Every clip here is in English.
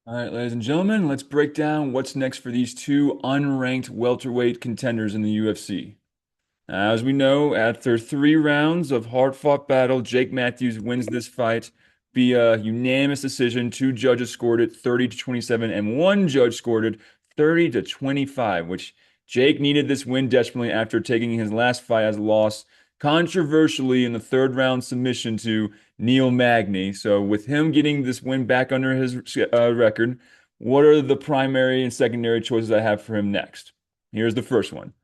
All right, ladies and gentlemen, let's break down what's next for these two unranked welterweight contenders in the UFC. As we know, after 3 rounds of hard-fought battle, Jake Matthews wins this fight via unanimous decision. Two judges scored it 30 to 27, and one judge scored it 30 to 25, which Jake needed this win desperately after taking his last fight as a loss, controversially in the third round submission to Neil Magny. So, with him getting this win back under his record, what are the primary and secondary choices I have for him next? Here's the first one.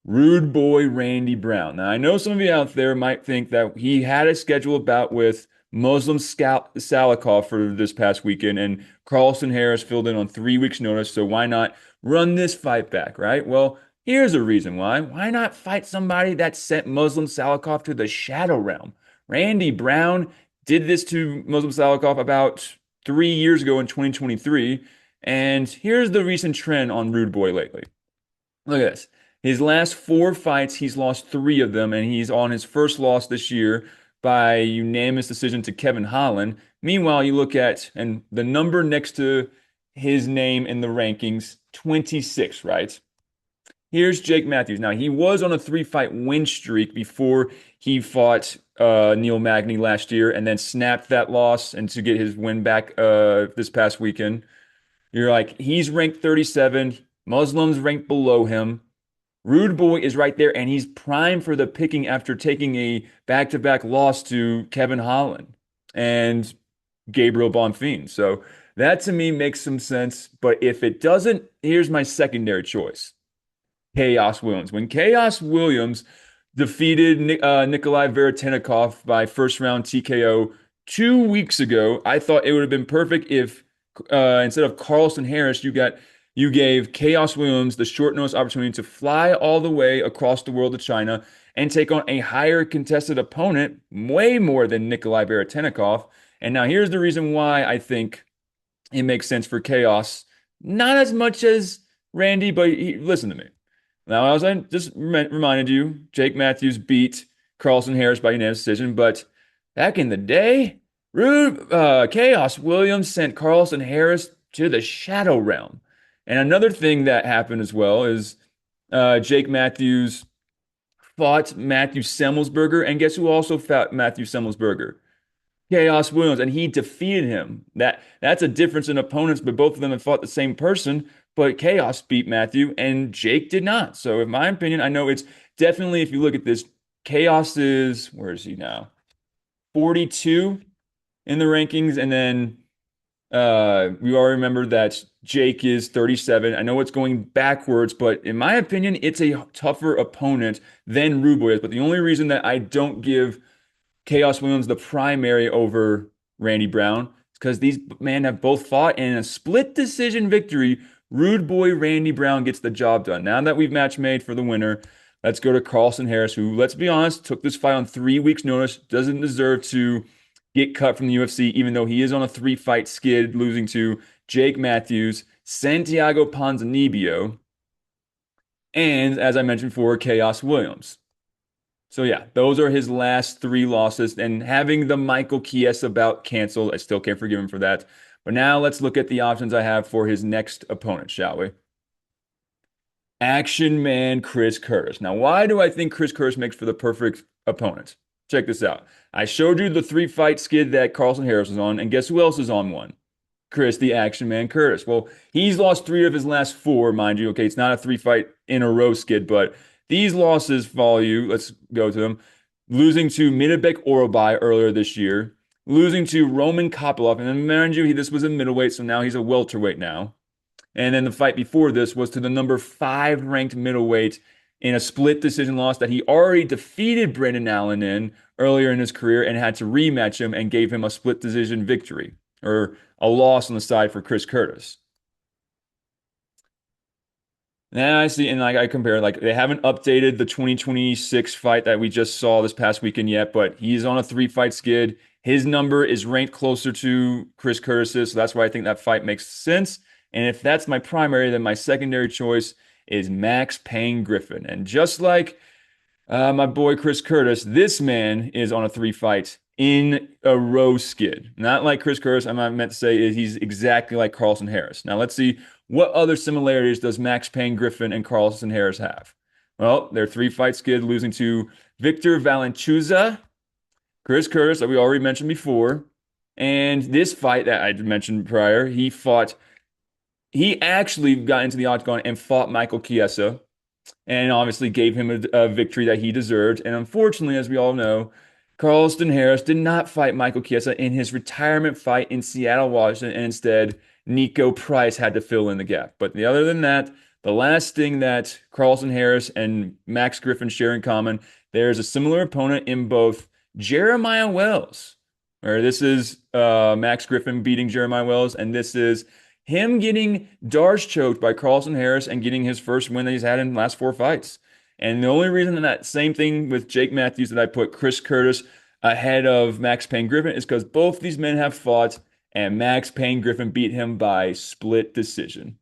Rude boy Randy Brown. Now, I know some of you out there might think that he had a scheduled bout with Muslim Salikov for this past weekend, and Carlson Harris filled in on 3 weeks' notice, so why not run this fight back, right? Well, here's a reason why. Why not fight somebody that sent Muslim Salikov to the shadow realm? Randy Brown did this to Muslim Salikov about 3 years ago in 2023, and here's the recent trend on Rude Boy lately. Look at this. His last 4 fights, he's lost 3 of them, and he's on his first loss this year by unanimous decision to Kevin Holland. Meanwhile, you look at, and the number next to his name in the rankings, 26, right? Here's Jake Matthews. Now, he was on a 3 fight win streak before he fought Neil Magny last year and then snapped that loss and to get his win back this past weekend. You're like, he's ranked 37, Muslims ranked below him. Rude Boy is right there, and he's primed for the picking after taking a back-to-back loss to Kevin Holland and Gabriel Bonfim. So that to me makes some sense. But if it doesn't, here's my secondary choice. Chaos Williams. When Chaos Williams defeated Nikolai Veretennikov by first round TKO 2 weeks ago, I thought it would have been perfect if instead of Carlson Harris, you gave Chaos Williams the short notice opportunity to fly all the way across the world to China and take on a higher contested opponent, way more than Nikolai Veretennikov. And now here's the reason why I think it makes sense for Chaos. Not as much as Randy, but listen to me. Now, as I just reminded you, Jake Matthews beat Carlson Harris by unanimous decision, but back in the day, Chaos Williams sent Carlson Harris to the Shadow Realm. And another thing that happened as well is Jake Matthews fought Matthew Semmelsberger, and guess who also fought Matthew Semmelsberger? Chaos Williams, and he defeated him. That's a difference in opponents, but both of them have fought the same person. But Chaos beat Matthew, and Jake did not. So, in my opinion, I know it's definitely, if you look at this, Chaos is, where is he now? 42 in the rankings, and then we all remember that Jake is 37. I know it's going backwards, but in my opinion, it's a tougher opponent than Ruboy is. But the only reason that I don't give Chaos Williams the primary over Randy Brown is because these men have both fought, and in a split decision victory, Rude Boy Randy Brown gets the job done. Now that we've match made for the winner, let's go to Carlson Harris, who, let's be honest, took this fight on 3 weeks' notice, doesn't deserve to get cut from the UFC, even though he is on a 3 fight skid, losing to Jake Matthews, Santiago Ponzinibbio, and, as I mentioned before, Chaos Williams. So yeah, those are his last 3 losses. And having the Michael Chiesa bout canceled, I still can't forgive him for that. But now let's look at the options I have for his next opponent, shall we? Action Man Chris Curtis. Now, why do I think Chris Curtis makes for the perfect opponent? Check this out. I showed you the 3 fight skid that Carlson Harris was on, and guess who else is on one? Chris, the Action Man Curtis. Well, he's lost 3 of his last 4, mind you. Okay, it's not a 3 fight in a row skid, but these losses follow you. Let's go to them. Losing to Mitabek Orobai earlier this year, losing to Roman Kopylov, and then mind you, this was a middleweight, so now he's a welterweight now. And then the fight before this was to the number 5 ranked middleweight in a split decision loss that he already defeated Brendan Allen in earlier in his career and had to rematch him and gave him a split decision victory or a loss on the side for Chris Curtis. Now I see, and like I compare, like they haven't updated the 2026 fight that we just saw this past weekend yet, but he's on a 3 fight skid. His number is ranked closer to Chris Curtis's, so that's why I think that fight makes sense. And if that's my primary, then my secondary choice is Max Payne Griffin. And just like my boy Chris Curtis, this man is on a 3 fight in a row skid. Not like Chris Curtis. I'm not meant to say is he's exactly like Carlson Harris. Now let's see what other similarities does Max Payne Griffin and Carlson Harris have. Well, they're three-fight skid, losing to Victor Valenzuela, Chris Curtis, that we already mentioned before. And this fight that I mentioned prior, he actually got into the octagon and fought Michael Chiesa and obviously gave him a victory that he deserved. And unfortunately, as we all know, Carlston Harris did not fight Michael Chiesa in his retirement fight in Seattle, Washington, and instead Nico Price had to fill in the gap. But other than that, the last thing that Carlston Harris and Max Griffin share in common, there's a similar opponent in both Jeremiah Wells, where this is Max Griffin beating Jeremiah Wells, and this is him getting Darce choked by Carlson Harris and getting his first win that he's had in the last four fights. And the only reason that same thing with Jake Matthews that I put Chris Curtis ahead of Max Payne Griffin is because both these men have fought and Max Payne Griffin beat him by split decision.